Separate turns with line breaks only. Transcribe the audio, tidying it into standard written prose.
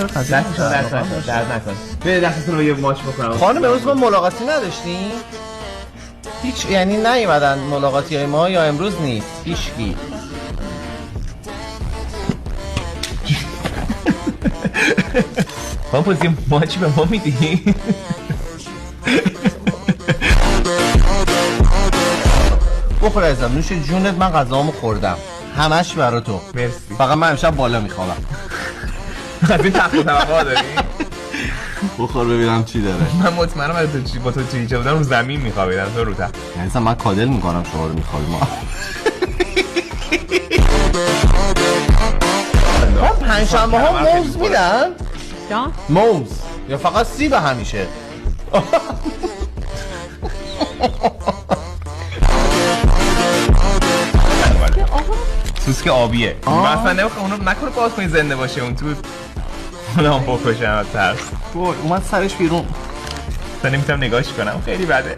میخوره خسته
درد نکن. به دستتون رو یه ماچ بکنم.
خانم امروز ما ملاقاتی نداشتیم؟ هیچ یعنی نیومدن ملاقاتی های ما یا امروز نیست؟ هیچکی.
خانم پوزی ماچی به ما میدی؟
بخور عزیزم نوش جونت، من غذامو خوردم همش برا تو.
مرسی.
فقط من امشب بالا میخوابم.
از این تخت توقع داری؟
بخور ببینم چی داره.
من مطمئنم اگه تو با تو چیچه بودم رو زمین میخوابیدم تو رو تخت.
عزیزم من کادل میکنم شما رو میخوابی ما. پنجشنبه ها موز میدن؟
جان؟
موز یا فقط سیب همیشه؟
سوسک آبیه. من اصلا نمیخوام اونو نکنه باز کنی زنده باشه اون تو. خودم بکشم از ترس.
اومد سرش بیرون.
من نمیتونم نگاهش کنم خیلی بده.